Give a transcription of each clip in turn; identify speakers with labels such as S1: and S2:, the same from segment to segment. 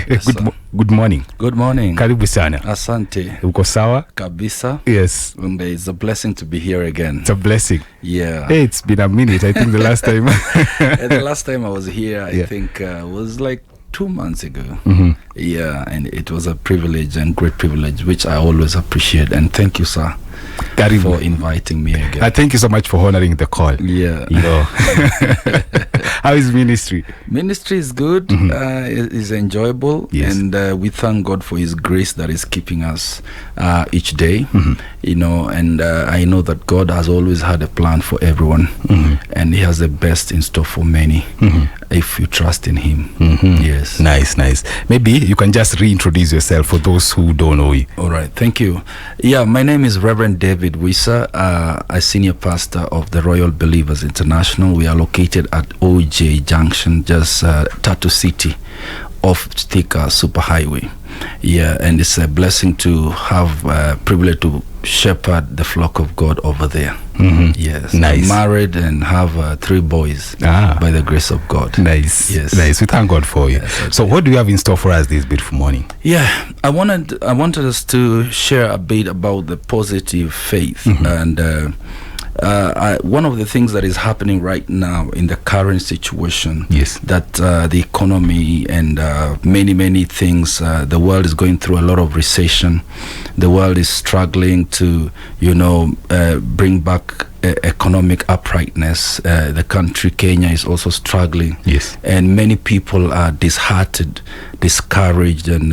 S1: Yes,
S2: good morning.
S1: Good morning.
S2: Karibu sana.
S1: Asante.
S2: Uko sawa?
S1: Kabisa.
S2: Yes.
S1: And it's a blessing to be here again.
S2: It's a blessing.
S1: Yeah.
S2: Hey, it's been a minute. I think the last time.
S1: And the last time I was here, I think was like 2 months ago. Yeah, and it was a privilege and great privilege, which I always appreciate. And thank you, sir, for inviting me again.
S2: Thank you so much for honoring the call.
S1: Yeah.
S2: You know. How is ministry?
S1: Ministry is good. It's enjoyable.
S2: Yes.
S1: And we thank God for his grace that is keeping us each day. You know, and I know that God has always had a plan for everyone. And he has the best in store for many if you trust in him. Yes.
S2: Nice. Maybe you can just reintroduce yourself for those who don't know you.
S1: All right. Thank you. Yeah, my name is Rev David Wisah, a senior pastor of the Royal Believers International. We are located at OJ Junction, just Tattoo City off Thika Superhighway. Yeah, and it's a blessing to have privilege to shepherd the flock of God over there. Yes.
S2: Nice.
S1: I'm married and have 3 boys by the grace of God.
S2: Nice.
S1: Yes.
S2: Nice. We thank God for you.
S1: Yes,
S2: so what do you have in store for us this beautiful morning?
S1: Yeah, I wanted us to share a bit about the positive faith. And one of the things that is happening right now in the current situation, that the economy and many things, the world is going through a lot of recession. The world is struggling to, bring back economic uprightness. The country Kenya is also struggling.
S2: Yes.
S1: And many people are disheartened, discouraged, and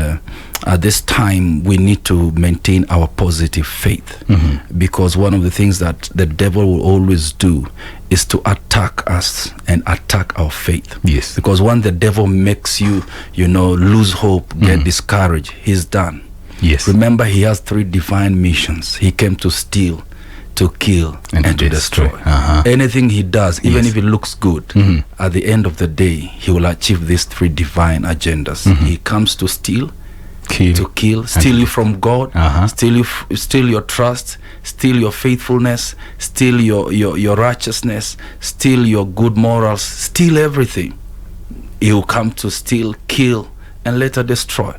S1: at this time we need to maintain our positive faith, because one of the things that the devil will always do is to attack us and attack our faith.
S2: Yes.
S1: Because when the devil makes you, lose hope, get discouraged, he's done.
S2: Yes.
S1: Remember, he has 3 divine missions. He came to steal, to kill, and to destroy. Anything he does, even if it looks good, at the end of the day, he will achieve these 3 divine agendas. He comes to steal, to kill, steal you from God, steal your trust, steal your faithfulness, steal your righteousness, steal your good morals, steal everything. He will come to steal, kill, and later destroy.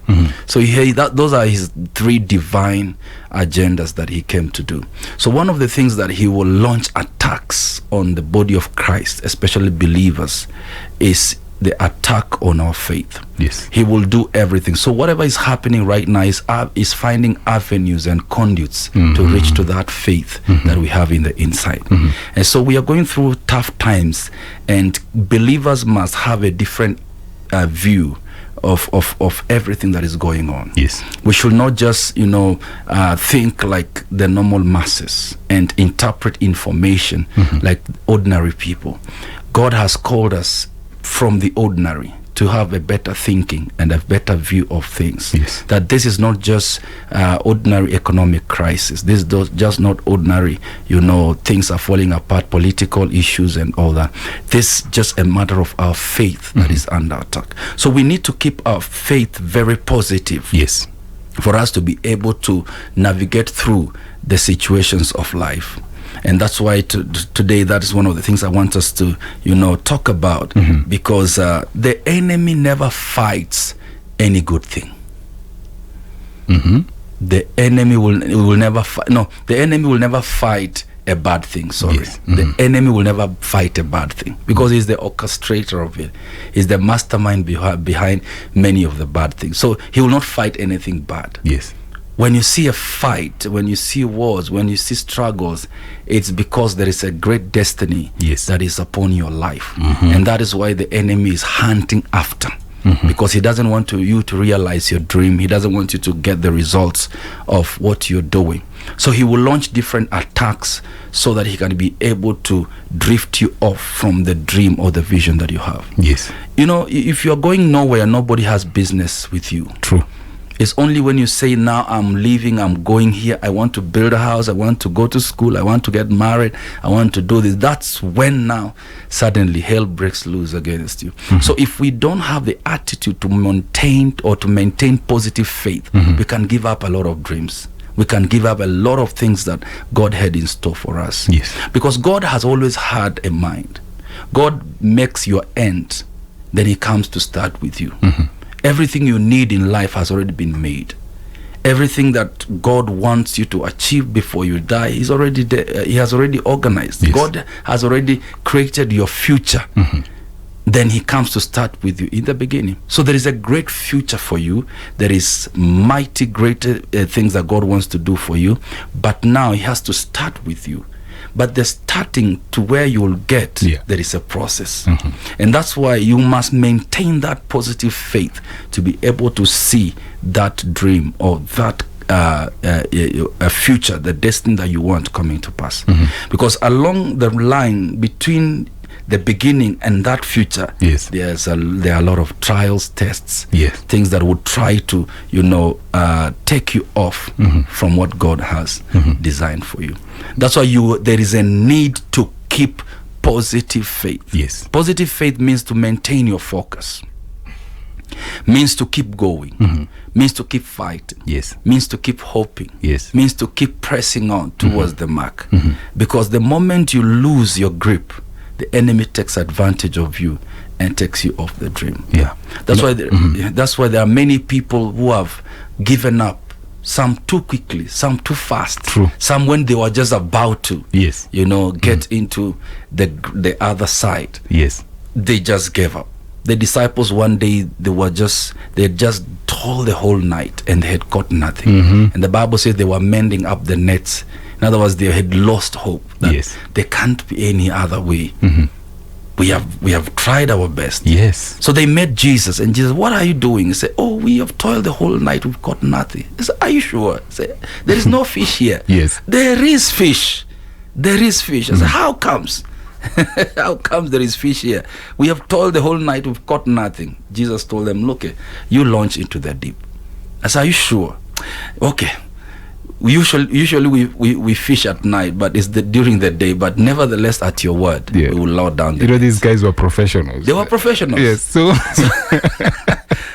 S1: So those are his 3 divine agendas that he came to do. So one of the things that he will launch attacks on the body of Christ, especially believers, is the attack on our faith.
S2: Yes.
S1: He will do everything. So whatever is happening right now is finding avenues and conduits to reach to that faith that we have in the inside. And so we are going through tough times, and believers must have a different view of everything that is going on.
S2: Yes.
S1: We should not just think like the normal masses and interpret information like ordinary people. God has called us from the ordinary to have a better thinking and a better view of things.
S2: Yes.
S1: That this is not just ordinary economic crisis. This is just not ordinary, things are falling apart, political issues and all that. This is just a matter of our faith that is under attack. So we need to keep our faith very positive.
S2: Yes.
S1: For us to be able to navigate through the situations of life. And that's why today, that is one of the things I want us to, talk about, because the enemy never fights any good thing. The enemy will never fight. No, the enemy will never fight a bad thing. Sorry,
S2: Yes.
S1: The enemy will never fight a bad thing, because he's the orchestrator of it. He's the mastermind behind many of the bad things. So he will not fight anything bad.
S2: Yes.
S1: When you see a fight, when you see wars, when you see struggles, it's because there is a great destiny that is upon your life. And that is why the enemy is hunting after. Because he doesn't want you to realize your dream. He doesn't want you to get the results of what you're doing. So he will launch different attacks so that he can be able to drift you off from the dream or the vision that you have.
S2: Yes.
S1: If you're going nowhere, nobody has business with you.
S2: True.
S1: It's only when you say, now I'm leaving, I'm going here, I want to build a house, I want to go to school, I want to get married, I want to do this. That's when now suddenly hell breaks loose against you. So if we don't have the attitude to maintain positive faith, we can give up a lot of dreams. We can give up a lot of things that God had in store for us.
S2: Yes. Because
S1: God has always had a mind. God makes your end, then he comes to start with you. Everything you need in life has already been made. Everything that God wants you to achieve before you die is already there. He has already organized. Yes. God has already created your future. Then he comes to start with you in the beginning. So there is a great future for you. There is mighty great things that God wants to do for you. But now he has to start with you. But the starting to where you will get, there is a process. And that's why you must maintain that positive faith to be able to see that dream or that a future, the destiny that you want coming to pass. Because along the line between the beginning and that future, there are a lot of trials, tests, things that would try to, take you off from what God has designed for you. That's why there is a need to keep positive faith. Positive faith means to maintain your focus, means to keep going, means to keep fighting, means to keep hoping, means to keep pressing on towards the mark. Because the moment you lose your grip, the enemy takes advantage of you and takes you off the dream. That's why there are many people who have given up, some too quickly, some too fast. Some when they were just about to get into the other side, they just gave up. The disciples one day, they had just toiled the whole night and they had caught nothing. And the Bible says they were mending up the nets. In other words, they had lost hope that there can't be any other way. We have tried our best. So they met Jesus, and Jesus, what are you doing? He said, oh, we have toiled the whole night, we've caught nothing. He said, are you sure? He said, there is no fish here. There is fish. There is fish. I said, how comes? How comes there is fish here? We have toiled the whole night, we've caught nothing. Jesus told them, look, you launch into the deep. I said, are you sure? Okay. Usually we fish at night, but it's during the day. But nevertheless, at your word, we will lower down.
S2: These guys were professionals.
S1: They were professionals.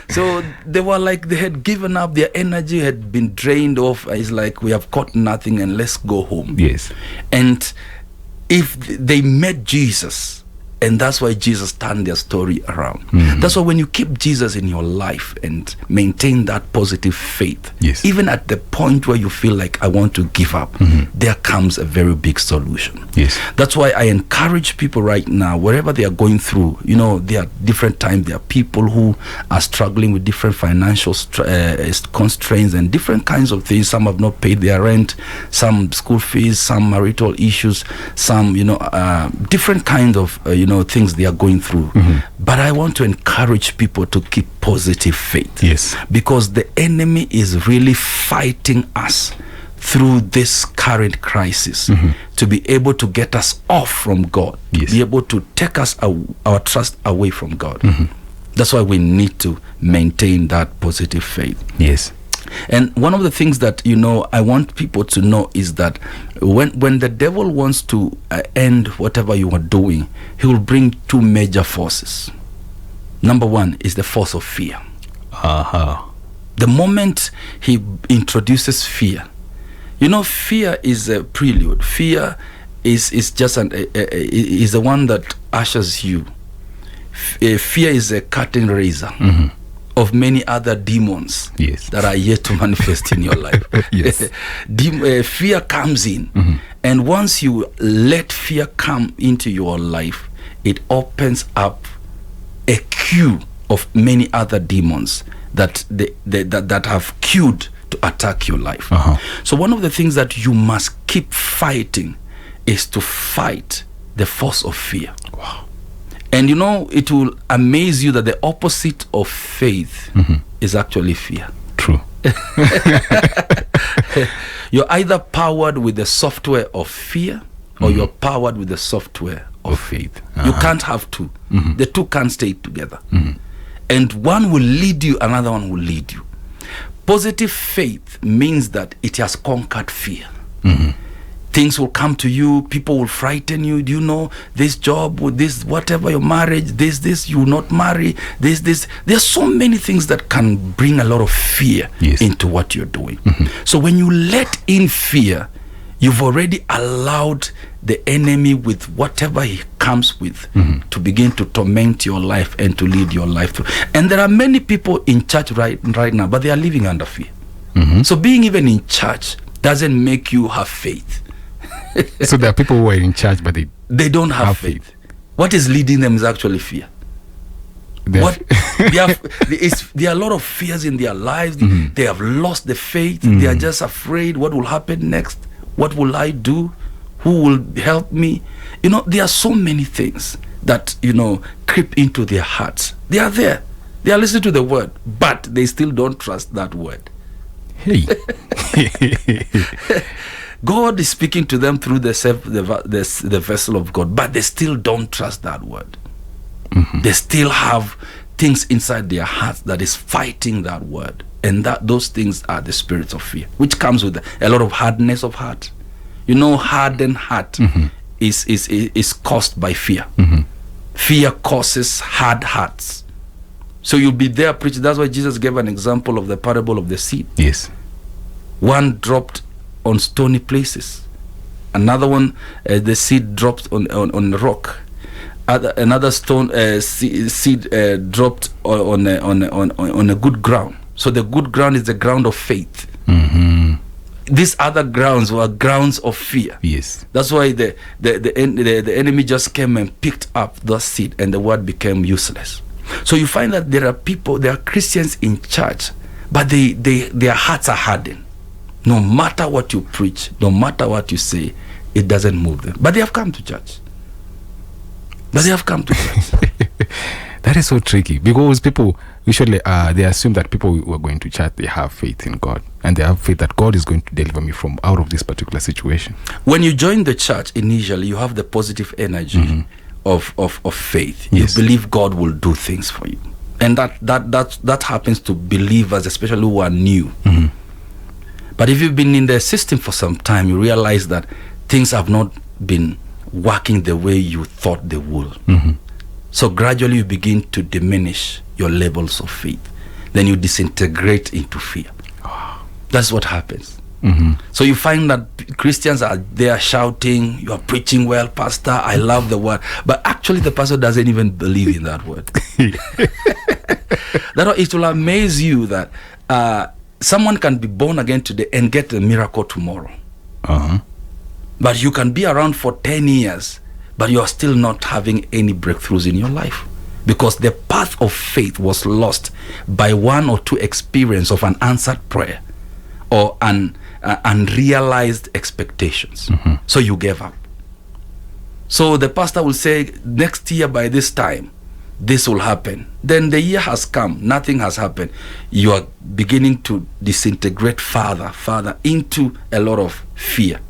S1: So they were like, they had given up. Their energy had been drained off. It's like, we have caught nothing, and let's go home. And if they met Jesus, and that's why Jesus turned their story around. That's why when you keep Jesus in your life and maintain that positive faith, even at the point where you feel like I want to give up, there comes a very big solution. That's why I encourage people right now, wherever they are going through, there are different times, there are people who are struggling with different financial constraints and different kinds of things. Some have not paid their rent, some school fees, some marital issues, some different kinds of things they are going through. But I want to encourage people to keep positive faith, because the enemy is really fighting us through this current crisis to be able to get us off from God, be able to take us our trust away from God. That's why we need to maintain that positive faith. And one of the things that I want people to know is that when the devil wants to end whatever you are doing, he will bring two major forces. Number one is the force of fear. The moment he introduces fear, fear is a prelude. Fear is just is the one that ushers you. Fear is a curtain raiser of many other demons that are yet to manifest in your life. Fear comes in, and once you let fear come into your life, it opens up a queue of many other demons that have queued to attack your life. So one of the things that you must keep fighting is to fight the force of fear. And it will amaze you that the opposite of faith is actually fear. You're either powered with the software of fear, or you're powered with the software of faith. You can't have two. The two can't stay together. And one will lead you, another one will lead you. Positive faith means that it has conquered fear. Things will come to you, people will frighten you. Do you know this job, this whatever, your marriage, this you will not marry, this. There's so many things that can bring a lot of fear into what you're doing. So when you let in fear, you've already allowed the enemy with whatever he comes with to begin to torment your life and to lead your life through. And there are many people in church right now, but they are living under fear. So being even in church doesn't make you have faith.
S2: So there are people who are in church, but
S1: they don't have faith. What is leading them is actually fear. There are a lot of fears in their lives. They have lost the faith. They are just afraid. What will happen next? What will I do? Who will help me? You know, there are so many things that, you know, creep into their hearts. They are there. They are listening to the word, but they still don't trust that word.
S2: Hey.
S1: God is speaking to them through the vessel of God, but they still don't trust that word. They still have things inside their hearts that is fighting that word, and those things are the spirits of fear, which comes with a lot of hardness of heart. You know, hardened heart is caused by fear. Fear causes hard hearts. So you'll be there preaching. That's why Jesus gave an example of the parable of the seed. Yes. One dropped on stony places. Another one, the seed dropped on a rock. Another seed dropped on a good ground. So the good ground is the ground of faith. These other grounds were grounds of fear. Yes. That's why the enemy just came and picked up the seed, and the word became useless. So you find that there are Christians in church, but their hearts are hardened. No matter what you preach, no matter what you say, it doesn't move them. But they have come to church.
S2: That is so tricky, because people usually they assume that people who are going to church, they have faith in God, and they have faith that God is going to deliver me from out of this particular situation.
S1: When you join the church initially, you have the positive energy of faith. Yes. You believe God will do things for you, and that happens to believers, especially who are new. But if you've been in the system for some time, you realize that things have not been working the way you thought they would. So gradually you begin to diminish your levels of faith. Then you disintegrate into fear. That's what happens. So you find that Christians are there shouting, you are preaching well, Pastor, I love the word. But actually the pastor doesn't even believe in that word. It will amaze you that someone can be born again today and get a miracle tomorrow. But you can be around for 10 years, but you are still not having any breakthroughs in your life, because the path of faith was lost by one or two experience of an answered prayer or an unrealized expectations. So you gave up. So the pastor will say, next year by this time, this will happen. Then the year has come, nothing has happened. You are beginning to disintegrate further into a lot of fear.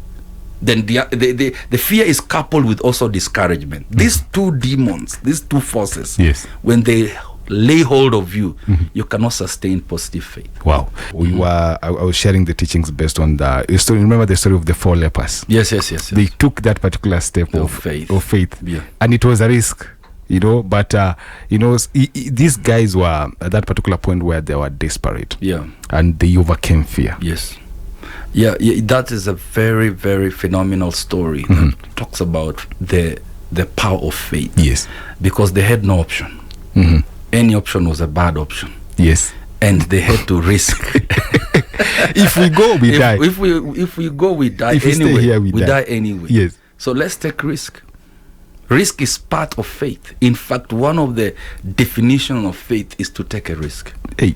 S1: Then the fear is coupled with also discouragement. These two demons, these two forces, when they lay hold of you, you cannot sustain positive faith.
S2: Wow. I was sharing the teachings based on the story. Remember the story of the 4 lepers?
S1: Yes.
S2: They took that particular step of faith. Yeah. And it was a risk, you know, but these guys were at that particular point where they were desperate. Yeah. And they overcame fear.
S1: Yes. Yeah, that is a very, very phenomenal story that talks about the power of faith. Yes. Because they had no option. Any option was a bad option. Yes. And they had to risk.
S2: If we go, we die.
S1: If we go, we die
S2: if
S1: anyway.
S2: Stay here, we
S1: die anyway. Yes. So let's take risk. Risk is part of faith. In fact, one of the definitions of faith is to take a risk.
S2: Hey.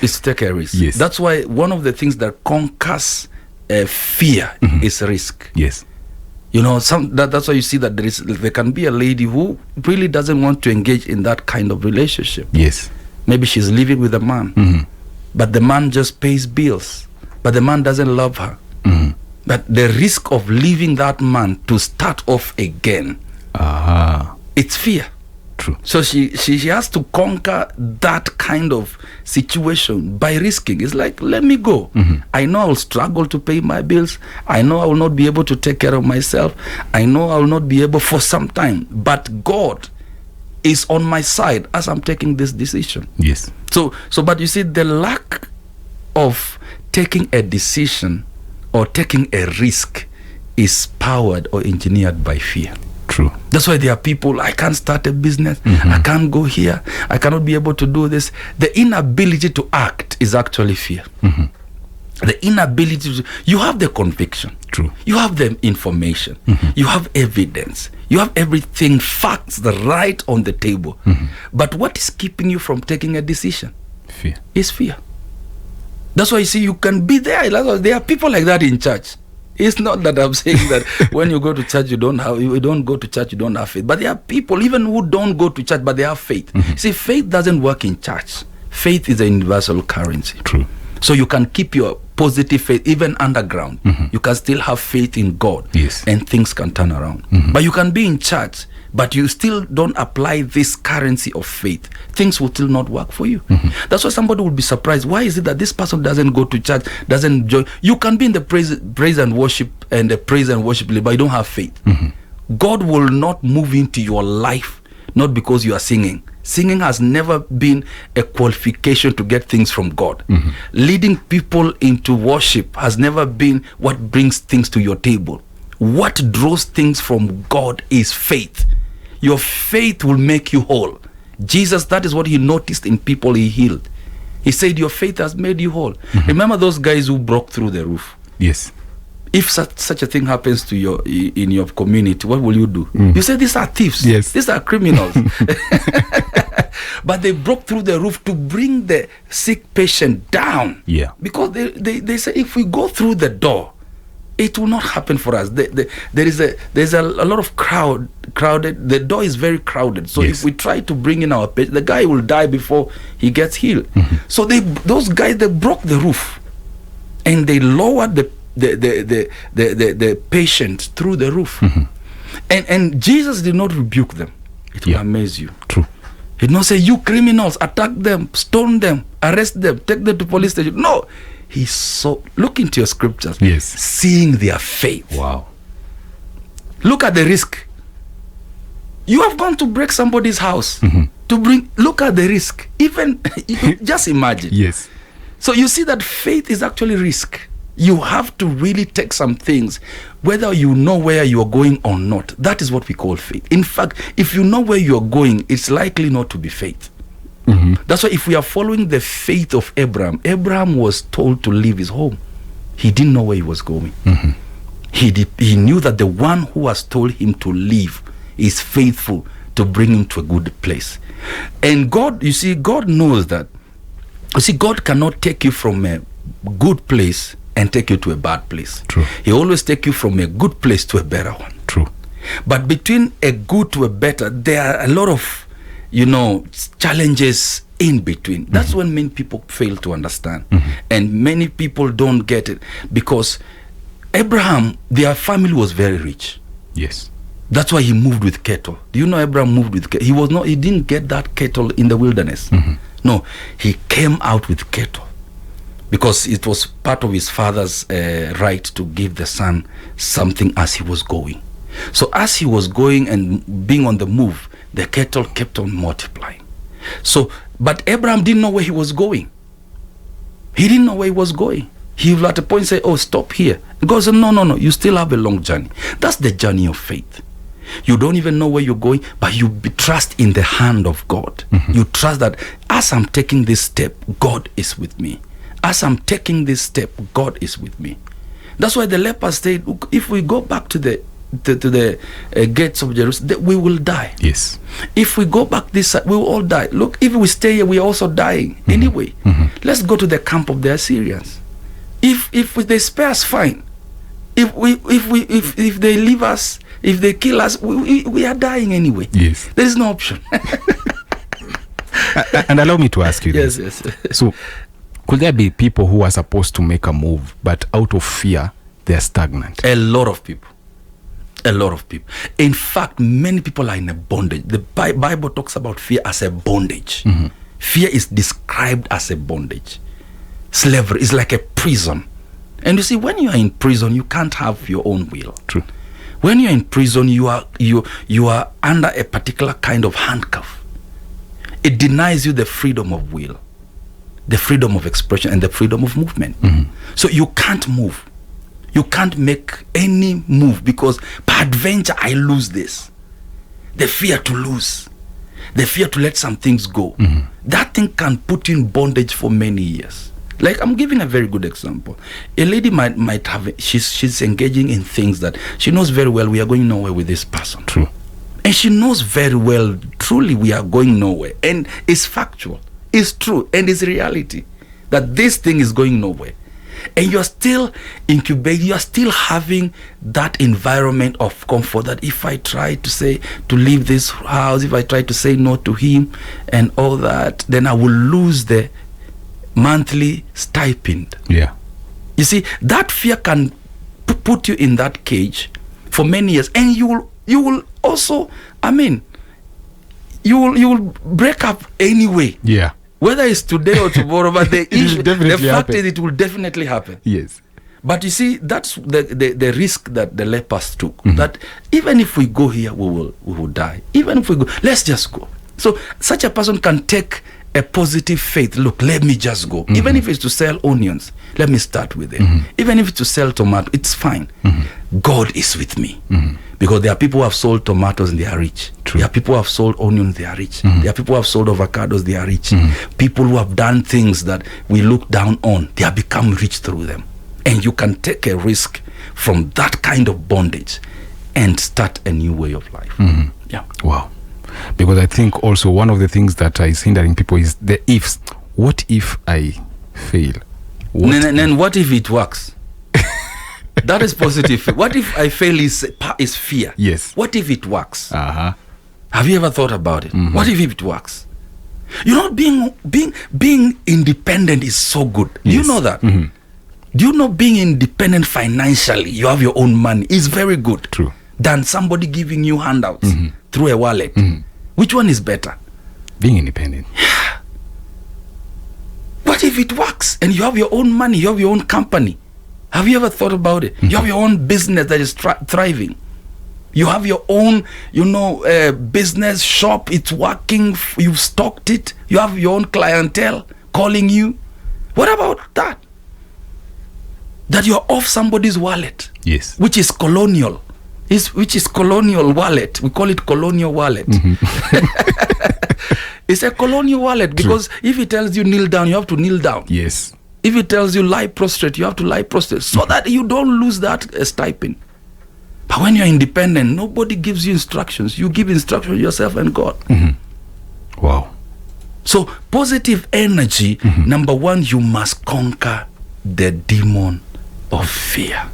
S1: It's to take a risk.
S2: Yes.
S1: That's why one of the things that conquers fear is risk.
S2: Yes.
S1: You know, that's why you see that there can be a lady who really doesn't want to engage in that kind of relationship.
S2: Yes.
S1: Maybe she's living with a man, but the man just pays bills, but the man doesn't love her. But the risk of leaving that man to start off again, it's fear.
S2: True.
S1: So she has to conquer that kind of situation by risking. It's like, let me go. I know I will struggle to pay my bills. I know I will not be able to take care of myself. I know I will not be able for some time. But God is on my side as I'm taking this decision.
S2: Yes.
S1: So but you see, the lack of taking a decision or taking a risk is powered or engineered by fear.
S2: True.
S1: That's why there are people, I can't start a business, I can't go here, I cannot be able to do this. The inability to act is actually fear. The inability to, you have the conviction.
S2: True.
S1: You have the information. You have evidence. You have everything, facts, the right on the table. But what is keeping you from taking a decision?
S2: Fear.
S1: Is fear. That's why you see, you can be there. There are people like that in church. It's not that I'm saying that when you go to church, you don't go to church, you don't have faith. But there are people even who don't go to church, but they have faith. See, faith doesn't work in church. Faith is a universal currency.
S2: True.
S1: So you can keep your positive faith even underground. You can still have faith in God.
S2: Yes.
S1: And things can turn around. But you can be in church, but you still don't apply this currency of faith. Things will still not work for you. That's why somebody will be surprised. Why is it that this person doesn't go to church, doesn't join? You can be in the praise and worship and the praise and worship, but you don't have faith. God will not move into your life, not because you are singing. Singing has never been a qualification to get things from God. Leading people into worship has never been what brings things to your table. What draws things from God is faith. Your faith will make you whole. Jesus, that is what he noticed in people he healed. He said, your faith has made you whole. Remember those guys who broke through the roof?
S2: Yes.
S1: If such a thing happens to in your community, what will you do? You say, these are thieves.
S2: Yes.
S1: These are criminals. But they broke through the roof to bring the sick patient down.
S2: Yeah.
S1: Because they say, if we go through the door, it will not happen for us. There's a lot of crowded. The door is very crowded. So if we try to bring in our patient, the guy will die before he gets healed. So those guys, they broke the roof, and they lowered the patient through the roof. And Jesus did not rebuke them. It will amaze you.
S2: True.
S1: He did not say, you criminals, attack them, stone them, arrest them, take them to police station. No. He saw, look into your scriptures.
S2: Yes.
S1: Seeing their faith.
S2: Wow.
S1: Look at the risk. You have gone to break somebody's house look at the risk. Even just imagine.
S2: Yes.
S1: So you see that faith is actually risk. You have to really take some things, whether you know where you are going or not. That is what we call faith. In fact, if you know where you are going, it's likely not to be faith. That's why if we are following the faith of Abraham was told to leave his home. He didn't know where he was going. He knew that the one who has told him to leave is faithful to bring him to a good place. And God, you see, God knows that. You see, God cannot take you from a good place and take you to a bad place.
S2: True.
S1: He always take you from a good place to a better one.
S2: True.
S1: But between a good to a better, there are a lot of, challenges in between. That's when many people fail to understand. And many people don't get it, because Abraham, their family was very rich.
S2: Yes.
S1: That's why he moved with cattle. Do you know Abraham moved with cattle? He didn't get that cattle in the wilderness. No, he came out with cattle, because it was part of his father's right to give the son something as he was going. So as he was going and being on the move, the cattle kept on multiplying. So, but Abraham didn't know where he was going. He didn't know where he was going. He will at a point say, oh, stop here. God said, no, you still have a long journey. That's the journey of faith. You don't even know where you're going, but you trust in the hand of God. You trust that as I'm taking this step, God is with me. As I'm taking this step, God is with me. That's why the lepers said, if we go back to the gates of Jerusalem, we will die.
S2: Yes.
S1: If we go back this side, we will all die. Look, if we stay here, we are also dying anyway. Let's go to the camp of the Assyrians. If they spare us, fine. If they leave us, if they kill us, we are dying anyway.
S2: Yes.
S1: There is no option.
S2: And allow me to ask you this.
S1: Yes.
S2: So, could there be people who are supposed to make a move, but out of fear, they are stagnant?
S1: A lot of people. In fact, many people are in a bondage. The Bible talks about fear as a bondage. Fear is described as a bondage. Slavery is like a prison. And you see, when you are in prison, you can't have your own will.
S2: True.
S1: When you're in prison, you are under a particular kind of handcuff. It denies you the freedom of will, the freedom of expression, and the freedom of movement. So you can't move. You can't make any move, because by adventure I lose this. the fear to lose, the fear to let some things go. That thing can put you in bondage for many years. Like, I'm giving a very good example. A lady might have, she's engaging in things that she knows very well we are going nowhere with this person.
S2: True.
S1: And she knows very well, truly, we are going nowhere. And it's factual, it's true, and it's reality that this thing is going nowhere. And you're still incubating, you're still having that environment of comfort that if I try to say to leave this house, if I try to say no to him and all that, then I will lose the monthly stipend.
S2: Yeah.
S1: You see, that fear can put you in that cage for many years, and you will also, I mean, you will break up anyway.
S2: Yeah.
S1: Whether it's today or tomorrow, but the fact is it will definitely happen.
S2: Yes.
S1: But you see, that's the risk that the lepers took. That even if we go here, we will die. Even if we go, let's just go. So such a person can take a positive faith. Look, let me just go. Even if it's to sell onions, let me start with it. Even if it's to sell tomato, it's fine. God is with me. Because there are people who have sold tomatoes and they are rich.
S2: True.
S1: There are people who have sold onions, they are rich. There are people who have sold avocados, they are rich. People who have done things that we look down on, they have become rich through them. And you can take a risk from that kind of bondage and start a new way of life. Yeah.
S2: Wow. Because I think also one of the things that is hindering people is the ifs. What if I fail?
S1: Then what if it works? That is positive. What if I fail is fear.
S2: Yes.
S1: What if it works? Have you ever thought about it? What if it works? You know, being independent is so good. Do you know that? Do you know being independent financially, you have your own money, is very good.
S2: True.
S1: Than somebody giving you handouts through a wallet. Which one is better?
S2: Being independent.
S1: What if it works and you have your own money, you have your own company? Have you ever thought about it? You have your own business that is thriving. You have your own, business shop. It's working. You've stocked it. You have your own clientele calling you. What about that? That you're off somebody's wallet.
S2: Yes.
S1: Which is colonial. Which is colonial wallet. We call it colonial wallet. It's a colonial wallet because if it tells you kneel down, you have to kneel down.
S2: Yes.
S1: If it tells you lie prostrate, you have to lie prostrate so that you don't lose that stipend. But when you're independent, nobody gives you instructions. You give instructions yourself and God.
S2: Wow.
S1: So positive energy, number one, you must conquer the demon of fear.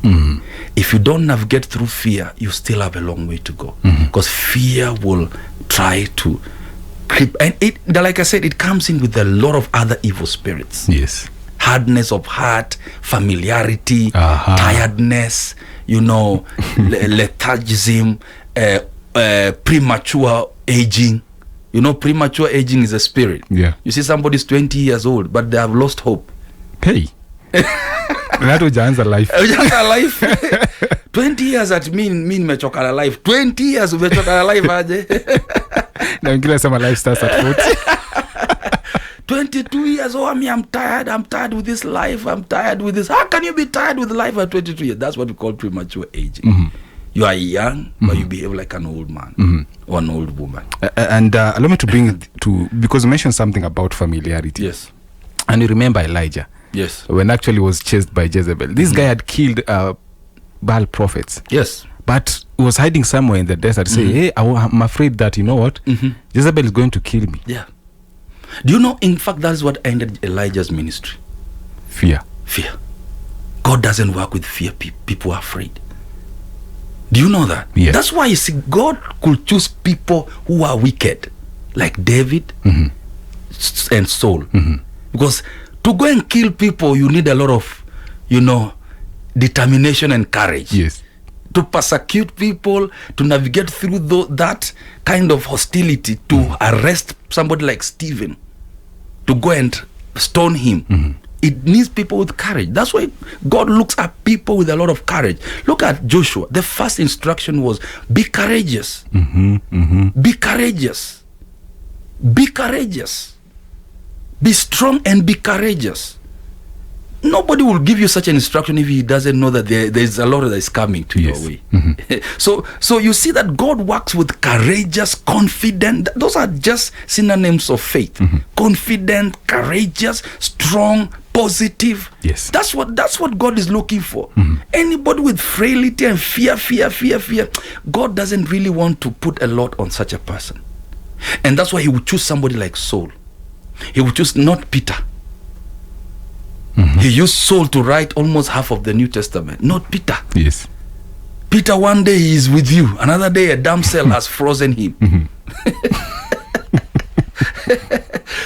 S1: If you don't navigate through fear, you still have a long way to go. Because fear will try to creep. And like I said, it comes in with a lot of other evil spirits.
S2: Yes.
S1: Hardness of heart, familiarity, tiredness, lethargism, premature aging. Premature aging is a spirit.
S2: Yeah.
S1: You see somebody's 20 years old, but they have lost hope.
S2: Hey. That ujaanza life.
S1: 20 years at mean mechoka life. 20 years umechoka life aje.
S2: Na wengine sema life starts at 40.
S1: 22 years, I'm tired with this life, I'm tired with this. How can you be tired with life at 22 years? That's what we call premature aging. You are young, but you behave like an old man or an old woman.
S2: And allow me to bring it to, because you mentioned something about familiarity.
S1: Yes.
S2: And you remember Elijah.
S1: Yes.
S2: When actually was chased by Jezebel. This guy had killed Baal prophets.
S1: Yes.
S2: But he was hiding somewhere in the desert, say, hey, I'm afraid that, you know what? Jezebel is going to kill me.
S1: Yeah. Do you know, in fact, that's what ended Elijah's ministry?
S2: Fear.
S1: God doesn't work with fear. People are afraid. Do you know that?
S2: Yes.
S1: That's why you see, God could choose people who are wicked, like David and Saul. Because to go and kill people, you need a lot of, determination and courage.
S2: Yes.
S1: To persecute people, to navigate through that kind of hostility, to arrest somebody like Stephen, to go and stone him. It needs people with courage. That's why God looks at people with a lot of courage. Look at Joshua. The first instruction was, be courageous. Be courageous. Be courageous. Be strong and be courageous. Nobody will give you such an instruction if he doesn't know that there's a lot that is coming to your way. So you see that God works with courageous, confident. Those are just synonyms of faith. Confident, courageous, strong, positive.
S2: Yes.
S1: That's what God is looking for. Anybody with frailty and fear, God doesn't really want to put a lot on such a person. And that's why he would choose somebody like Saul. He would choose not Peter. He used Saul to write almost half of the New Testament, not Peter.
S2: Yes.
S1: Peter, one day he is with you, another day a damsel has frozen him.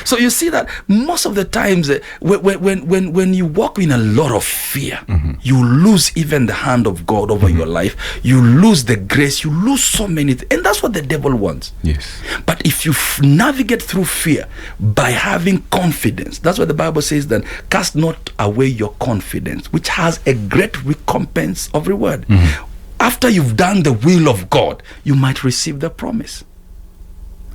S1: So you see that most of the times when you walk in a lot of fear, you lose even the hand of God over your life. You lose the grace. You lose so many things. And that's what the devil wants.
S2: Yes.
S1: But if you navigate through fear by having confidence, that's what the Bible says, then cast not away your confidence, which has a great recompense of reward. After you've done the will of God, you might receive the promise.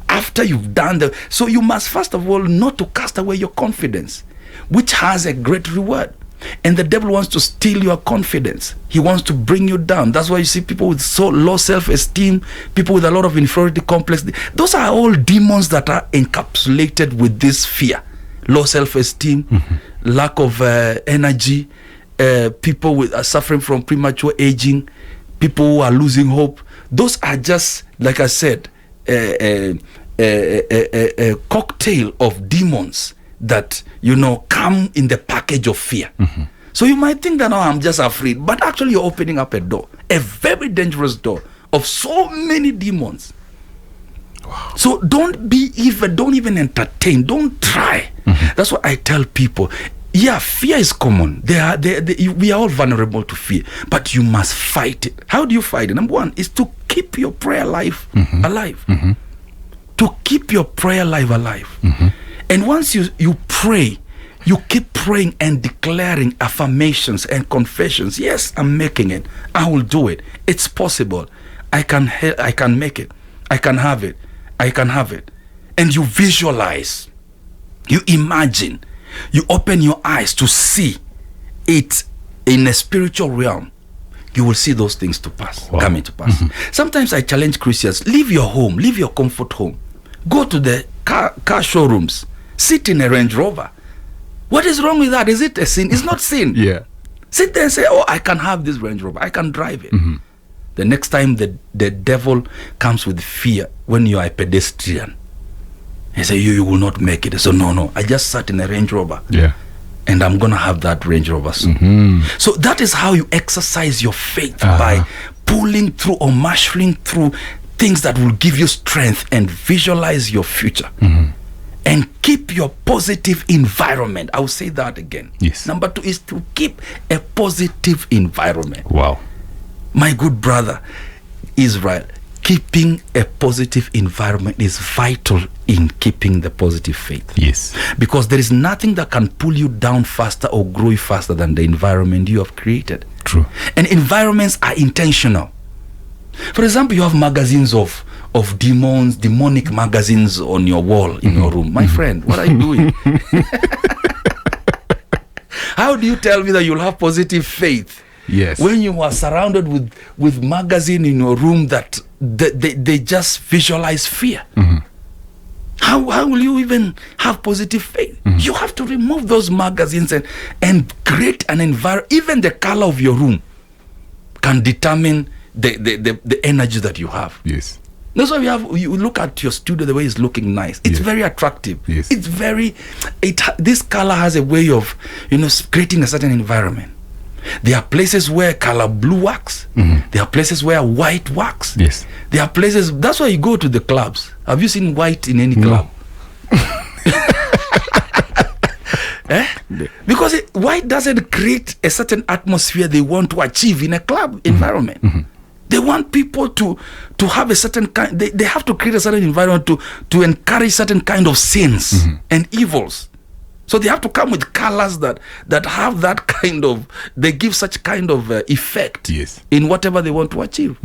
S1: After you've done so you must first of all not to cast away your confidence, which has a great reward. And the devil wants to steal your confidence. He wants to bring you down. That's why you see people with so low self-esteem, people with a lot of inferiority complex. Those are all demons that are encapsulated with this fear. Low self-esteem, lack of energy, people with suffering from premature aging, people who are losing hope. Those are just, like I said, a cocktail of demons that come in the package of fear. So you might think that, oh, I'm just afraid, but actually you're opening up a door, a very dangerous door of so many demons. Wow. So don't even entertain, don't try. That's what I tell people. Yeah, fear is common. We are all vulnerable to fear, but you must fight it. How do you fight it? Number one is to keep your prayer life alive. To keep your prayer life alive. And once you pray, you keep praying and declaring affirmations and confessions. Yes, I'm making it. I will do it. It's possible. I can make it. I can have it. I can have it. And you visualize. You imagine. You open your eyes to see it in a spiritual realm. You will see those things to pass, coming to pass. Sometimes I challenge Christians, leave your home, leave your comfort home. Go to the car showrooms. Sit in a Range Rover. What is wrong with that? Is it a sin? It's not sin.
S2: Yeah.
S1: Sit there and say, oh, I can have this Range Rover. I can drive it. The next time the devil comes with fear when you are a pedestrian, he say, you will not make it. So no, I just sat in a Range Rover.
S2: Yeah. And
S1: I'm going to have that Range Rover soon. So that is how you exercise your faith, by pulling through or marshalling through things that will give you strength and visualize your future. And keep your positive environment. I will say that again.
S2: Yes.
S1: Number 2 is to keep a positive environment.
S2: Wow.
S1: My good brother, Israel, keeping a positive environment is vital in keeping the positive faith.
S2: Yes.
S1: Because there is nothing that can pull you down faster or grow you faster than the environment you have created.
S2: True.
S1: And environments are intentional. For example, you have magazines of demonic magazines on your wall in your room. My friend, what are you doing? How do you tell me that you'll have positive faith?
S2: Yes.
S1: When you are surrounded with magazine in your room that they just visualize fear. How will you even have positive faith? You have to remove those magazines and create an environment. Even the color of your room can determine the energy that you have.
S2: Yes.
S1: That's why you look at your studio, the way it's looking nice. It's very attractive.
S2: Yes.
S1: It's this color has a way of creating a certain environment. There are places where color blue works. There are places where white works.
S2: Yes.
S1: There are places, that's why you go to the clubs. Have you seen white in any club? Because white doesn't create a certain atmosphere they want to achieve in a club environment. They want people to have a certain kind, they have to create a certain environment to encourage certain kind of sins and evils. So they have to come with colors that have that kind of, they give such kind of effect in whatever they want to achieve.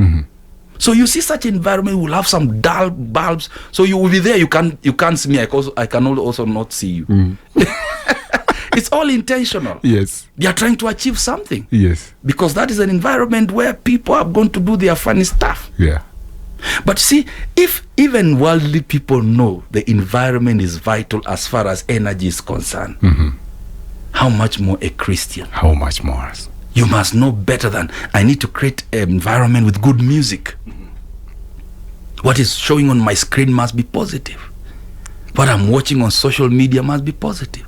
S1: So you see such environment will have some dull bulbs. So you will be there, you can't see me. I can also not see you. It's all intentional.
S2: Yes.
S1: They are trying to achieve something.
S2: Yes.
S1: Because that is an environment where people are going to do their funny stuff.
S2: Yeah.
S1: But see, if even worldly people know the environment is vital as far as energy is concerned, how much more a Christian?
S2: How much more?
S1: You must know better than, I need to create an environment with good music. What is showing on my screen must be positive. What I'm watching on social media must be positive.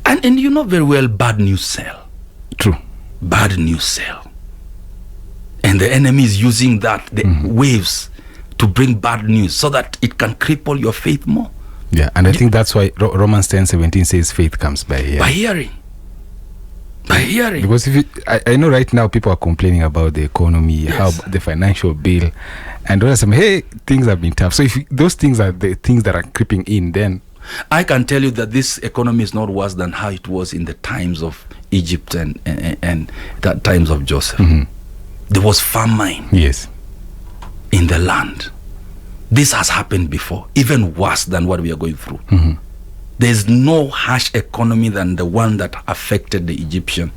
S1: And you know very well, bad news sell.
S2: True.
S1: Bad news sell. And the enemy is using that, the waves, to bring bad news so that it can cripple your faith more.
S2: Yeah, and I think that's why Romans 10:17 says faith comes by hearing.
S1: By hearing. By hearing.
S2: Because if I know right now people are complaining about the economy, how the financial bill, and others say, hey, things have been tough. So if those things are the things that are creeping in, then
S1: I can tell you that this economy is not worse than how it was in the times of Egypt and the times of Joseph. There was famine.
S2: Yes.
S1: In the land. This has happened before, even worse than what we are going through. There's no harsh economy than the one that affected the Egyptian.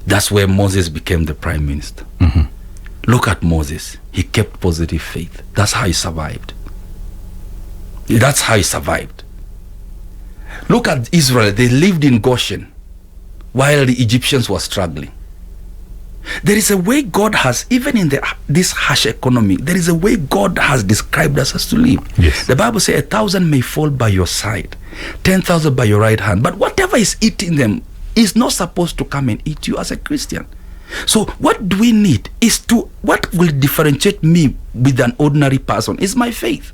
S1: That's where Moses became the prime minister. Look at Moses. He kept positive faith. That's how he survived. That's how he survived. Look at Israel. They lived in Goshen while the Egyptians were struggling. There is a way God has, even in this harsh economy, there is a way God has described us as to live.
S2: Yes.
S1: The Bible says 1,000 may fall by your side, 10,000 by your right hand, but whatever is eating them is not supposed to come and eat you as a Christian. So what do we need is to, what will differentiate me with an ordinary person is my faith.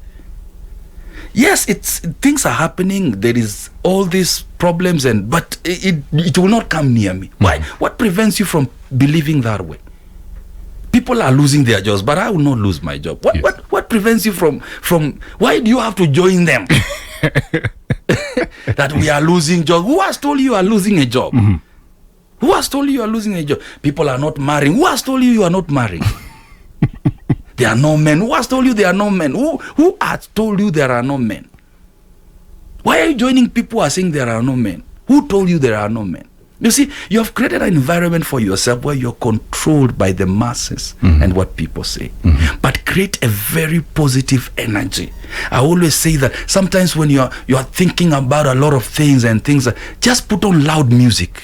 S1: Yes, things are happening. There is all these problems, but it will not come near me. Why? What prevents you from believing that way? People are losing their jobs, but I will not lose my job. What prevents you from? Why do you have to join them? That we are losing jobs. Who has told you are losing a job? Who has told you are losing a job? People are not marrying. Who has told you are not marrying? There are no men. Who has told you there are no men? Who has told you there are no men? Why are you joining people who are saying there are no men? Who told you there are no men? You see, you have created an environment for yourself where you're controlled by the masses and what people say. But create a very positive energy. I always say that sometimes when you're thinking about a lot of things and things, just put on loud music.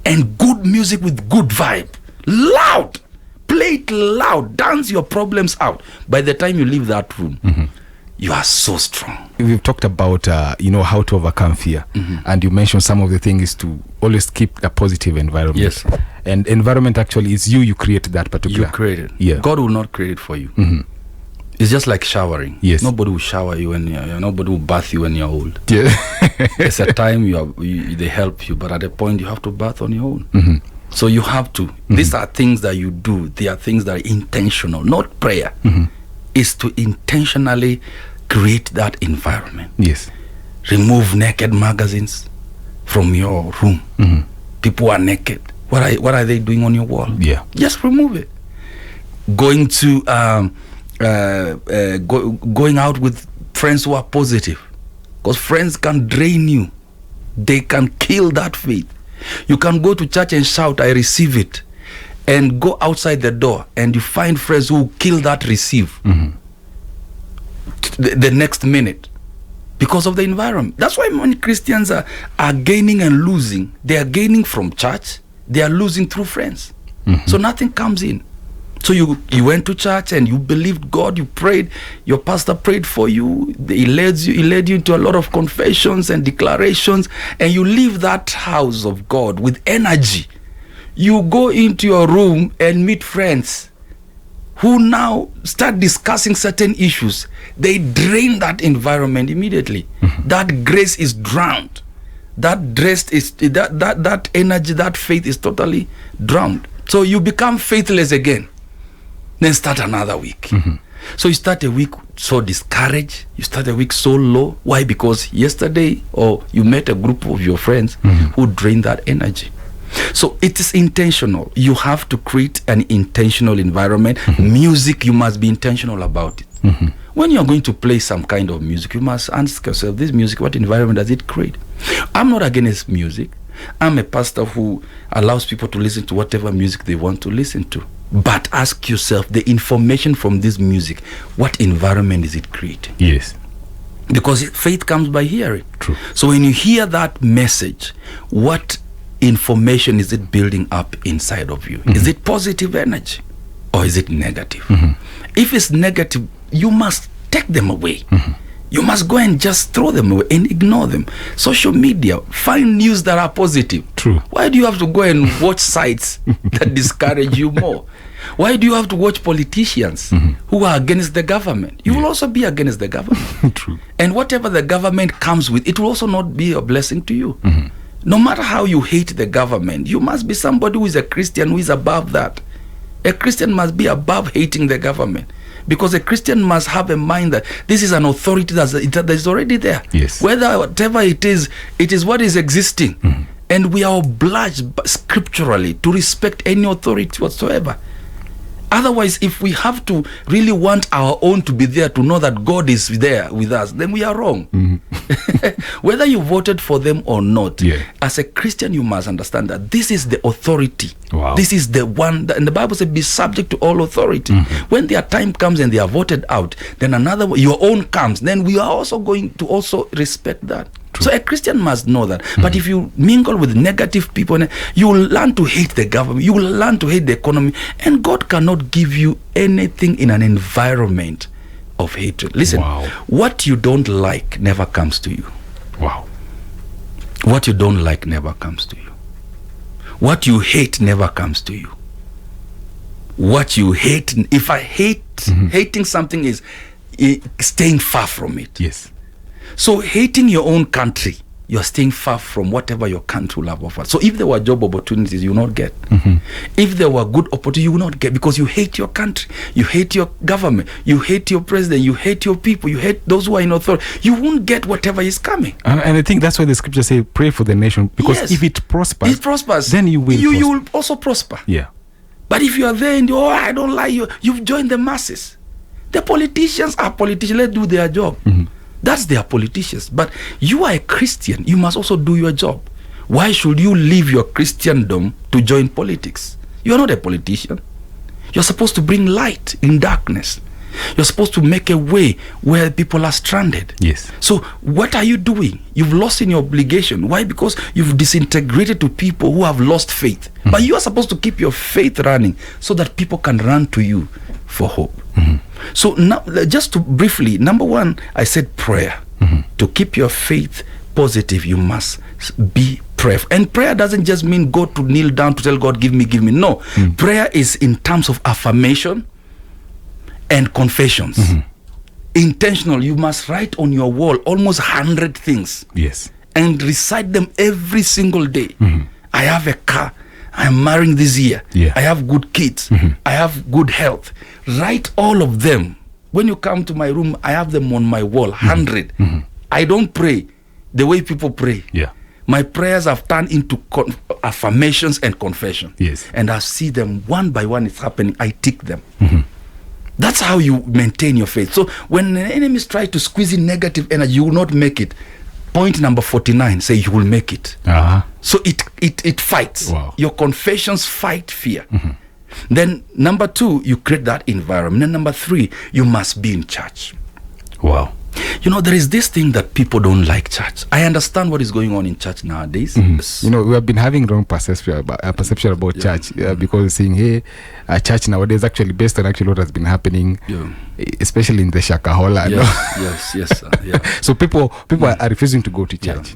S1: And good music with good vibe. Loud. Play it loud. Dance your problems out. By the time you leave that room, you are so strong.
S2: We've talked about, how to overcome fear. And you mentioned some of the things to always keep a positive environment.
S1: Yes.
S2: And environment actually is you create that particular.
S1: You create it.
S2: Yeah.
S1: God will not create it for you. It's just like showering.
S2: Yes.
S1: Nobody will shower you when nobody will bath you when you're old.
S2: Yeah.
S1: It's a time they help you, but at a point you have to bath on your own. So you have to. These are things that you do. They are things that are intentional, not prayer. Is to intentionally create that environment.
S2: Yes.
S1: Remove naked magazines from your room. People are naked. What are they doing on your wall?
S2: Yeah.
S1: Just remove it. Going to going out with friends who are positive, because friends can drain you. They can kill that faith. You can go to church and shout, I receive it, and go outside the door and you find friends who kill that receive the next minute because of the environment. That's why many Christians are gaining and losing. They are gaining from church, they are losing through friends. So nothing comes in. So you went to church and you believed God, you prayed, your pastor prayed for you, he led you into a lot of confessions and declarations, and you leave that house of God with energy. You go into your room and meet friends who now start discussing certain issues. They drain that environment immediately. That grace is drowned. That energy, that faith is totally drowned. So you become faithless again. Then start another week. So you start a week so discouraged. You start a week so low. Why? Because yesterday, or you met a group of your friends who drained that energy. So it is intentional. You have to create an intentional environment. Music, you must be intentional about it. When you're going to play some kind of music, you must ask yourself, this music, what environment does it create? I'm not against music. I'm a pastor who allows people to listen to whatever music they want to listen to. But ask yourself, the information from this music, what environment is it creating?
S2: Yes.
S1: Because faith comes by hearing.
S2: True.
S1: So when you hear that message, what information is it building up inside of you? Is it positive energy or is it negative? If it's negative, you must take them away. You must go and just throw them away and ignore them. Social media, find news that are positive.
S2: True.
S1: Why do you have to go and watch sites that discourage you more? Why do you have to watch politicians who are against the government? You will also be against the government.
S2: True.
S1: And whatever the government comes with, it will also not be a blessing to you. No matter how you hate the government, you must be somebody who is a Christian who is above that. A Christian must be above hating the government. Because a Christian must have a mind that this is an authority that is already there.
S2: Yes.
S1: Whether whatever it is what is existing. And we are obliged scripturally to respect any authority whatsoever. Otherwise, if we have to really want our own to be there to know that God is there with us, then we are wrong. Whether you voted for them or not, as a Christian, you must understand that this is the authority.
S2: Wow.
S1: This is the one that, and the Bible says, be subject to all authority. When their time comes and they are voted out, then your own comes, then we are also going to also respect that. True. So a Christian must know that. But if you mingle with negative people, you will learn to hate the government, you will learn to hate the economy, and God cannot give you anything in an environment of hatred. Listen, what you don't like never comes to you.
S2: Wow.
S1: What you don't like never comes to you. What you hate never comes to you. What you hate, if I hate, hating something is staying far from it.
S2: Yes.
S1: So hating your own country, you're staying far from whatever your country will have offered. So if there were job opportunities, you will not get. If there were good opportunities, you will not get, because you hate your country, you hate your government, you hate your president, you hate your people, you hate those who are in authority. You won't get whatever is coming.
S2: And I think that's why the scripture say, pray for the nation, because if it prospers, then you will
S1: you will also prosper.
S2: Yeah.
S1: But if you are there and I don't like you, you've joined the masses. The politicians are politicians. Let's do their job. That's their politicians. But you are a Christian. You must also do your job. Why should you leave your Christendom to join politics? You are not a politician. You're supposed to bring light in darkness. You're supposed to make a way where people are stranded.
S2: Yes.
S1: So what are you doing? You've lost in your obligation. Why? Because you've disintegrated to people who have lost faith. But you are supposed to keep your faith running so that people can run to you for hope. So now, just to briefly, number one, I said prayer. To keep your faith positive, you must be prayerful. And prayer doesn't just mean go to kneel down to tell God, give me. No. Prayer is in terms of affirmation and confessions. Intentional. You must write on your wall almost 100 things.
S2: Yes.
S1: And recite them every single day. I have a car. I'm marrying this year. I have good kids. I have good health. Write all of them. When you come to my room, I have them on my wall, 100. I don't pray the way people pray. My prayers have turned into affirmations and confession. And I see them one by one. It's happening. I tick them. That's how you maintain your faith. So when the enemies try to squeeze in negative energy, you will not make it. Point number 49 say you will make it. So it fights. Your confessions fight fear. Then number 2, you create that environment. And number 3, you must be in church.
S2: Wow.
S1: You know, there is this thing that people don't like church. I understand what is going on in church nowadays.
S2: You know, we have been having wrong perception about church, because saying, hey, church nowadays actually based on actually what has been happening, especially in the Shakahola.
S1: Yes.
S2: So people are refusing to go to church.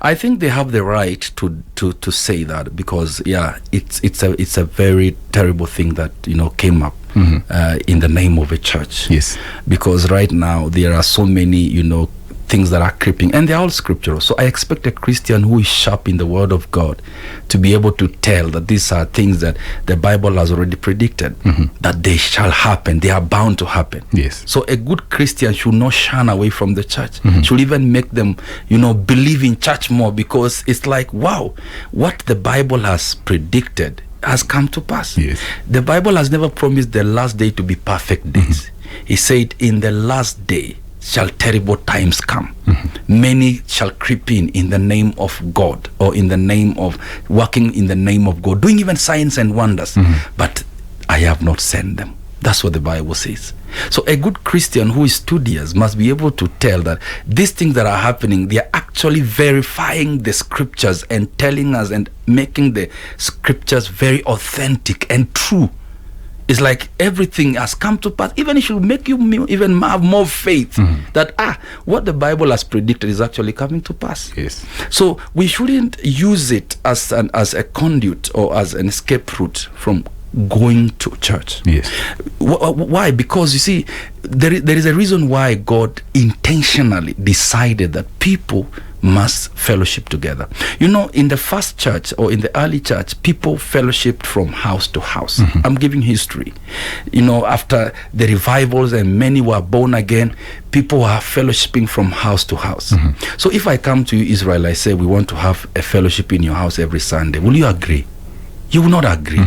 S1: I think they have the right to say that, because it's a very terrible thing that came up in the name of a church.
S2: Yes.
S1: Because right now there are so many things that are creeping, and they're all scriptural. So I expect a Christian who is sharp in the word of God to be able to tell that these are things that the Bible has already predicted, that they shall happen. They are bound to happen.
S2: Yes.
S1: So a good Christian should not shun away from the church. Should even make them, believe in church more, because it's like, wow, what the Bible has predicted has come to pass.
S2: Yes.
S1: The Bible has never promised the last day to be perfect days. He said, in the last day shall terrible times come. Many shall creep in the name of God, or in the name of working in the name of God, doing even signs and wonders. But I have not sent them. That's what the Bible says. So a good Christian who is studious must be able to tell that these things that are happening, they are actually verifying the scriptures and telling us and making the scriptures very authentic and true. It's like everything has come to pass. Even it should make you even have more faith that what the Bible has predicted is actually coming to pass.
S2: Yes.
S1: So we shouldn't use it as a conduit or as an escape route from going to church.
S2: Yes.
S1: Why? Because you see, there is a reason why God intentionally decided that people must fellowship together. In the first church, or in the early church, people fellowshiped from house to house. I'm giving history. After the revivals and many were born again, people are fellowshipping from house to house. So if I come to you, Israel, I say we want to have a fellowship in your house every Sunday, will you agree? You will not agree.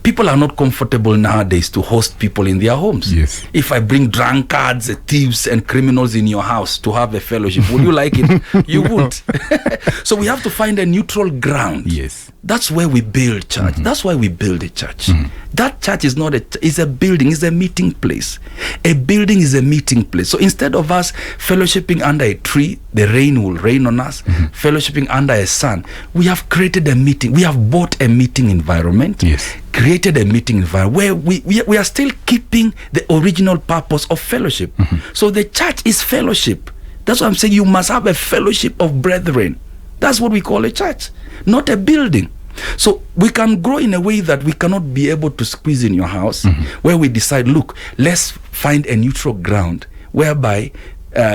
S1: People are not comfortable nowadays to host people in their homes.
S2: Yes.
S1: If I bring drunkards, thieves, and criminals in your house to have a fellowship, would you like it? You would. So we have to find a neutral ground.
S2: Yes.
S1: That's where we build church. That's why we build a church. That church is not is a building, is a meeting place. A building is a meeting place. So instead of us fellowshipping under a tree, the rain will rain on us. Fellowshipping under a sun, we have created a meeting. We have bought a meeting environment.
S2: Yes.
S1: Created a meeting environment where we are still keeping the original purpose of fellowship. So the church is fellowship. That's what I'm saying. You must have a fellowship of brethren. That's what we call a church, not a building. So we can grow in a way that we cannot be able to squeeze in your house, where we decide, look, let's find a neutral ground whereby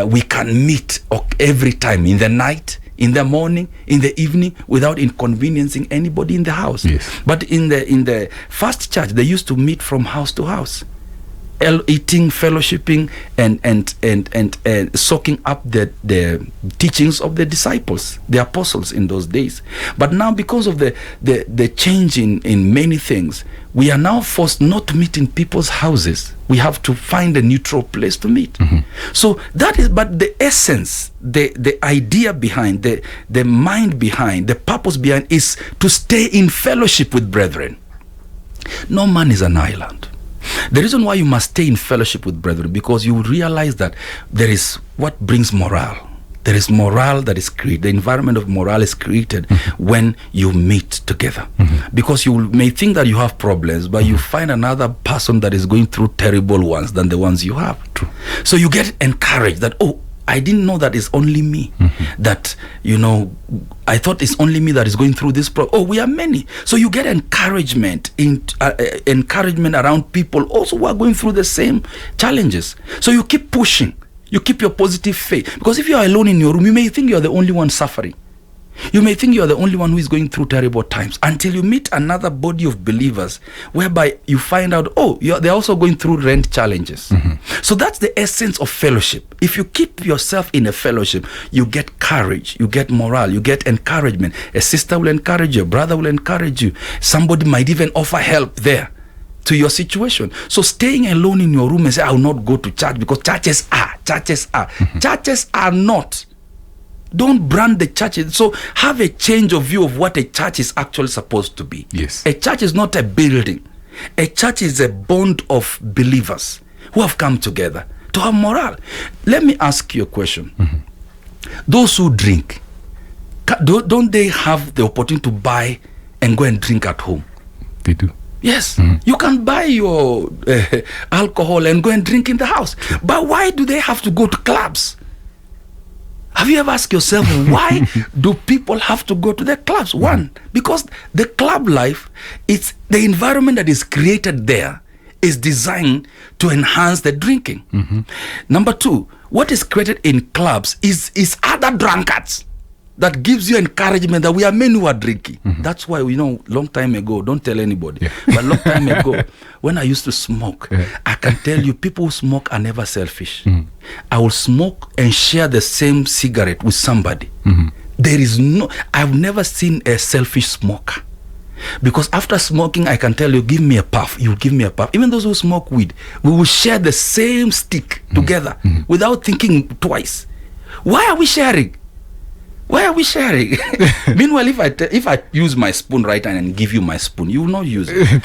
S1: we can meet every time, in the night, in the morning, in the evening, without inconveniencing anybody in the house.
S2: Yes.
S1: But in the first church, they used to meet from house to house, eating, fellowshipping, and soaking up the teachings of the disciples, the apostles in those days. But now, because of the change in many things, we are now forced not to meet in people's houses. We have to find a neutral place to meet. So that is, but the essence, the idea behind, the mind behind, the purpose behind is to stay in fellowship with brethren. No man is an island. The reason why you must stay in fellowship with brethren, because you realize that there is what brings morale. There is morale that is created. The environment of morale is created when you meet together. Because you may think that you have problems, but you find another person that is going through terrible ones than the ones you have.
S2: True.
S1: So you get encouraged that, I didn't know that it's only me. That, I thought it's only me that is going through this problem. We are many. So you get encouragement encouragement around people also who are going through the same challenges. So you keep pushing. You keep your positive faith. Because if you are alone in your room, you may think you are the only one suffering. You may think you are the only one who is going through terrible times, until you meet another body of believers whereby you find out, they're also going through rent challenges. So that's the essence of fellowship. If you keep yourself in a fellowship, you get courage, you get morale, you get encouragement. A sister will encourage you, a brother will encourage you. Somebody might even offer help there to your situation. So staying alone in your room and say, I will not go to church because churches are. Churches are not. Don't brand the churches. So have a change of view of what a church is actually supposed to be.
S2: Yes.
S1: A church is not a building. A church is a bond of believers who have come together to have morale. Let me ask you a question. Those who drink, don't they have the opportunity to buy and go and drink at home?
S2: They do.
S1: Yes, you can buy your alcohol and go and drink in the house. But why do they have to go to clubs? Have you ever asked yourself, why do people have to go to the clubs? One, because the club life, it's the environment that is created there is designed to enhance the drinking. Number 2, what is created in clubs is other drunkards that gives you encouragement that we are men who are drinking. That's why, long time ago, don't tell anybody, but long time ago, when I used to smoke, I can tell you, people who smoke are never selfish. I will smoke and share the same cigarette with somebody. I've never seen a selfish smoker. Because after smoking, I can tell you, give me a puff, you'll give me a puff. Even those who smoke weed, we will share the same stick together without thinking twice. Why are we sharing? Why are we sharing? Meanwhile, if I use my spoon right and give you my spoon, you will not use it.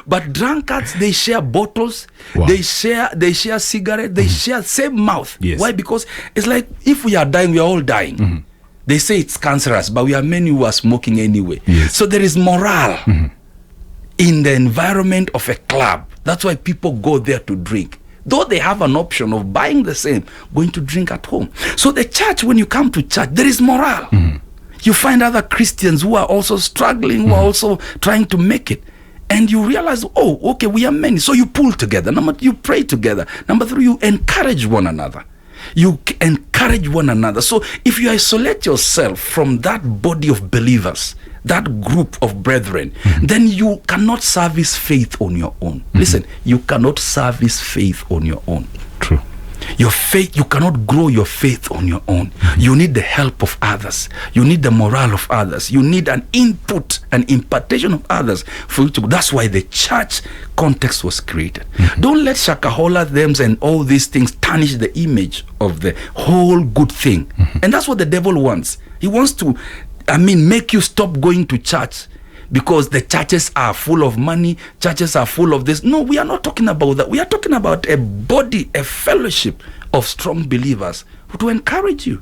S1: But drunkards, they share bottles, they share cigarettes, they share same mouth.
S2: Yes.
S1: Why? Because it's like, if we are dying, we are all dying. They say it's cancerous, but we are many who are smoking anyway.
S2: Yes.
S1: So there is morale in the environment of a club. That's why people go there to drink. Though they have an option of buying the same, going to drink at home. So the church, when you come to church, there is morale. You find other Christians who are also struggling, who are also trying to make it. And you realize, oh, okay, we are many. So you pull together. Number 2, you pray together. Number 3, you encourage one another. You encourage one another. So if you isolate yourself from that body of believers, that group of brethren, then you cannot service faith on your own. Listen, you cannot service faith on your own.
S2: True.
S1: Your faith, you cannot grow your faith on your own. You need the help of others. You need the morale of others. You need an input, an impartation of others for you to. That's why the church context was created. Don't let shakahola thems and all these things tarnish the image of the whole good thing. And that's what the devil wants. He wants to, make you stop going to church because the churches are full of money, churches are full of this. No, we are not talking about that. We are talking about a body, a fellowship of strong believers to encourage you.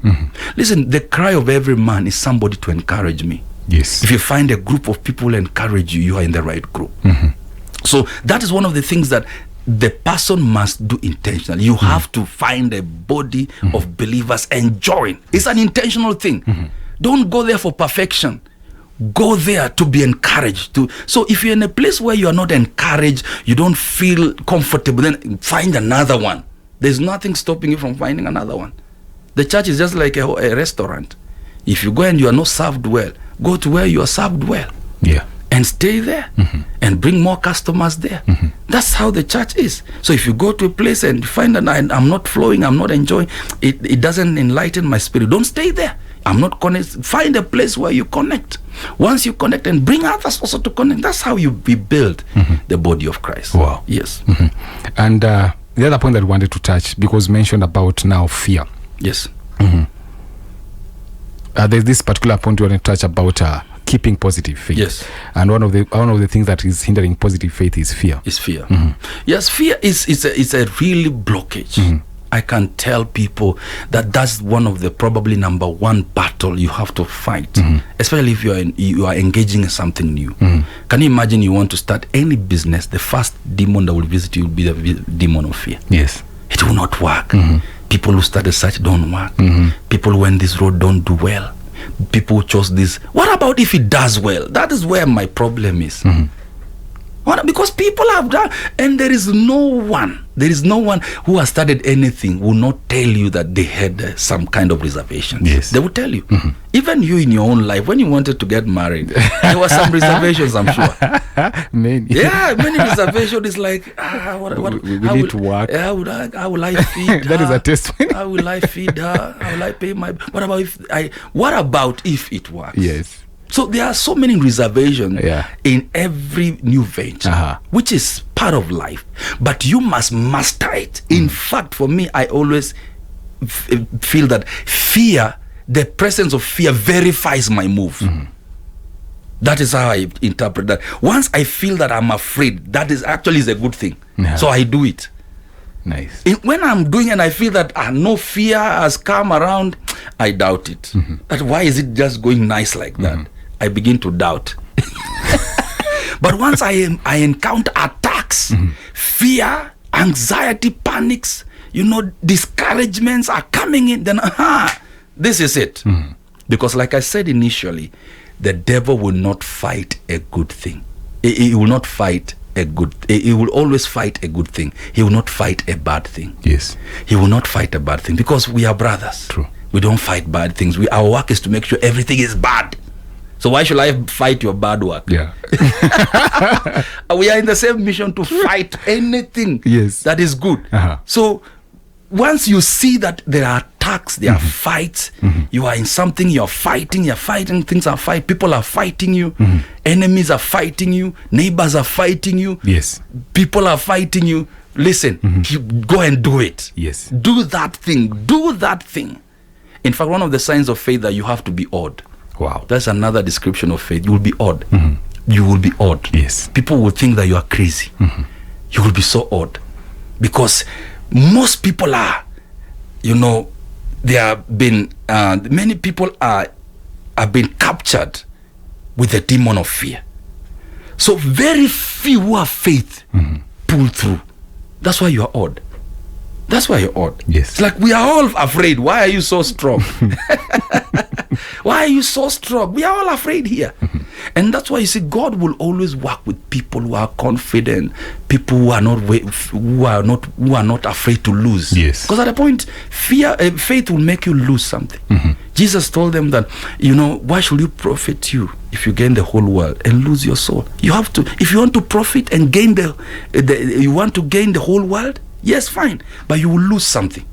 S1: Listen, the cry of every man is somebody to encourage me.
S2: Yes.
S1: If you find a group of people who encourage you, you are in the right group. So that is one of the things that the person must do intentionally. You have to find a body of believers and join. It's an intentional thing. Don't go there for perfection. Go there to be encouraged. So if you're in a place where you are not encouraged, you don't feel comfortable, then find another one. There's nothing stopping you from finding another one. The church is just like a restaurant. If you go and you are not served well, go to where you are served well.
S2: Yeah.
S1: And stay there and bring more customers there. That's how the church is. So if you go to a place and you find that I'm not flowing, I'm not enjoying, it doesn't enlighten my spirit, don't stay there. I'm not connected. Find a place where you connect. Once you connect and bring others also to connect, that's how you build the body of Christ.
S2: Wow.
S1: Yes.
S2: And the other point that we wanted to touch, because mentioned about now fear.
S1: Yes.
S2: There's this particular point we want to touch about keeping positive faith.
S1: Yes.
S2: And one of the things that is hindering positive faith is fear.
S1: Is fear. Yes, fear is a really blockage. I can tell people that that's one of the probably number one battle you have to fight, especially if you are engaging in something new. Can you imagine you want to start any business, the first demon that will visit you will be the demon of fear.
S2: Yes.
S1: It will not work. People who started such don't work. People who went this road don't do well. People who chose this. What about if it does well? That is where my problem is. Because people have done, and there is no one who has started anything will not tell you that they had some kind of reservations.
S2: Yes.
S1: They will tell you. Even you in your own life, when you wanted to get married, there were some reservations, I'm sure.
S2: Many.
S1: Yeah, many reservations. It's like,
S2: we need to work.
S1: How will I feed her?
S2: That is a testimony.
S1: How will I feed her? How will I pay my... What about if it works?
S2: Yes.
S1: So there are so many reservations in every new venture, which is part of life. But you must master it. In fact, for me, I always feel that fear, the presence of fear verifies my move. That is how I interpret that. Once I feel that I'm afraid, that is actually a good thing. So I do it.
S2: Nice.
S1: When I'm doing it and I feel that no fear has come around, I doubt it. That why is it just going nice like that? I begin to doubt. But once I encounter attacks, fear, anxiety, panics, discouragements are coming in, then this is it. Because like I said initially, the devil will not fight a good thing. He will not fight he will always fight a good thing. He will not fight a bad thing.
S2: Yes.
S1: He will not fight a bad thing because we are brothers.
S2: True.
S1: We don't fight bad things. Our work is to make sure everything is bad. So why should I fight your bad work?
S2: Yeah.
S1: We are in the same mission to fight anything that is good. So once you see that there are attacks, there are fights, you are in something, you're fighting, things are fighting, people are fighting you, enemies are fighting you, neighbors are fighting you, people are fighting you. Listen, you go and do it.
S2: Yes.
S1: Do that thing. In fact, one of the signs of faith that you have to be awed.
S2: Wow.
S1: That's another description of faith. You will be awed. You will be awed.
S2: Yes.
S1: People will think that you are crazy. You will be so awed. Because most people are, many people have been captured with the demon of fear. So very few who have faith pull through. That's why you are awed. That's why you're awed.
S2: Yes.
S1: It's like we are all afraid. Why are you so strong? Why are you so strong? We are all afraid here. And that's why you see God will always work with people who are confident, people who are not afraid to lose.
S2: Yes.
S1: Because at a point, faith will make you lose something. Jesus told them that, why should you profit you if you gain the whole world and lose your soul? You have to, if you want to profit and gain you want to gain the whole world, yes, fine, but you will lose something.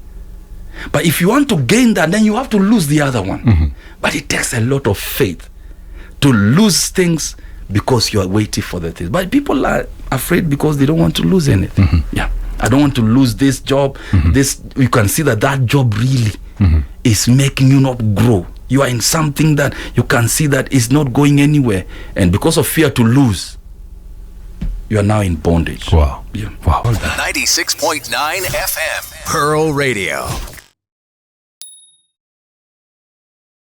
S1: But if you want to gain that, then you have to lose the other one. But it takes a lot of faith to lose things because you are waiting for the things. But people are afraid because they don't want to lose anything. Yeah, I don't want to lose this job. This, you can see that job really is making you not grow. You are in something that you can see that is not going anywhere, and because of fear to lose, you are now in bondage.
S2: Wow.
S1: Yeah.
S2: Wow.
S3: 96.9 FM, Pearl Radio.